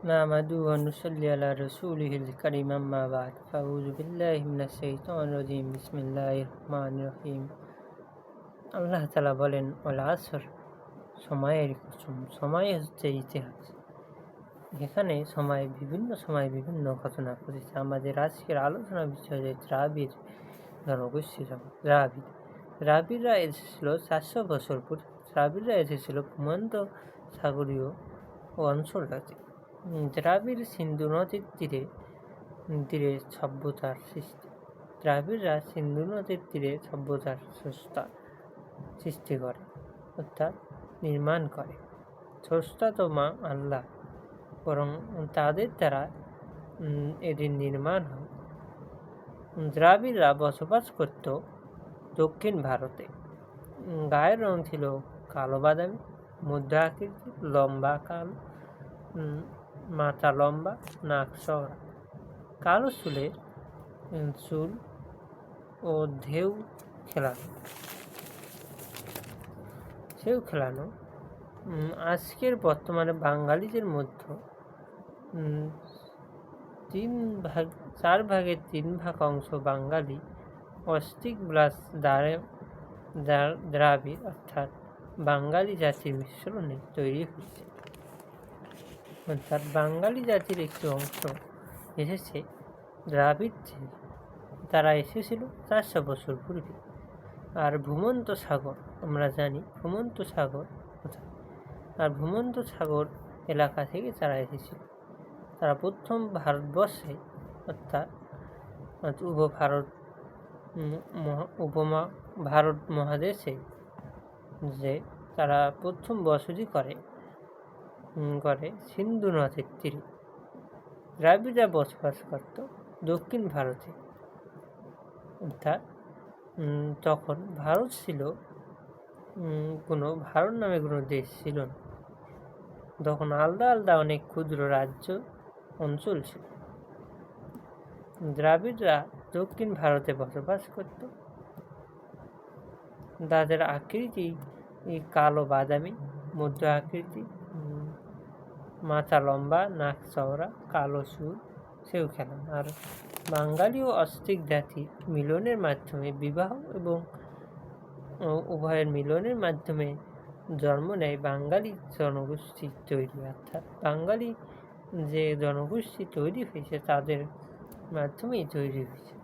نحمده ونصلي على رسوله الكريم أما بعد فأعوذ بالله من الشيطان الرجيم بسم الله الرحمن الرحيم আল্লাহ তাআলা বলেন ওয়াল আসর, সময়ের কসম, সময় হচ্ছে ইতিহাস। এখানে বিভিন্ন সময় বিভিন্ন ঘটনা ঘটেছে। আমাদের আজকের আলোচনা বিষয় যে দ্রাবিড় জনগোষ্ঠী দ্রাবিড়রা এসেছিল 400 বছর পূর্বে। দ্রাবিড়রা এসেছিল ভূমধ্য সাগরীয় অঞ্চল থেকে। দ্রাবিড় সিন্ধু নদীর তীরে সভ্যতার সৃষ্টি। দ্রাবিড়রা সিন্ধু নদীর তীরে সভ্যতার সৃষ্টি করে, অর্থাৎ নির্মাণ করে। স্রষ্টা তো মা আল্লাহ, বরং তাদের দ্বারা এটির নির্মাণ হয়। দ্রাবিড়রা বসবাস করত দক্ষিণ ভারতে। গায়ের রং ছিল কালো বাদামি, মধ্য আকৃতি, লম্বা কালো, মাথা লম্বা, নাক চওড়া, কালো চুল ও ঢেউ খেলানো। আজকের বর্তমানে বাঙালিদের মধ্যে 4/3 অংশ বাঙালি অস্ট্রিক ব্লাস দ্রাবিড় অর্থাৎ বাঙালি জাতির মিশ্রণে তৈরি হয়েছে। অর্থাৎ বাঙালি জাতির একটি অংশ এসেছে দ্রাবিড় থেকে। তারা এসেছিল 400 বছর পূর্বে। আর ভূমধ্য সাগর, আমরা জানি ভূমধ্য সাগর কোথায়। আর ভূমধ্য সাগর এলাকা থেকে তারা এসেছিল। তারা প্রথম ভারতবর্ষে অর্থাৎ ভারত মহাদেশে যে তারা প্রথম বসতি করে সিন্ধু নদের তীরে। দ্রাবিড়রা বসবাস করত দক্ষিণ ভারতে, অর্থাৎ তখন ভারত ছিল ভারত নামে কোনো দেশ ছিল না। তখন আলাদা আলাদা অনেক ক্ষুদ্র রাজ্য অঞ্চল ছিল। দ্রাবিড়রা দক্ষিণ ভারতে বসবাস করত। তাদের আকৃতি কালো বাদামি, মধ্য আকৃতি, মাথা লম্বা, নাক চওড়া, কালো চুল, সেও খেলানো। আর বাঙালি ও অস্ট্রিক জাতির মিলনের মাধ্যমে বিবাহ এবং উভয়ের মিলনের মাধ্যমে জন্ম নেয় বাঙালি জনগোষ্ঠী তৈরি। অর্থাৎ বাঙালি যে জনগোষ্ঠী তৈরি হয়েছে তাদের মাধ্যমেই তৈরি হয়েছে।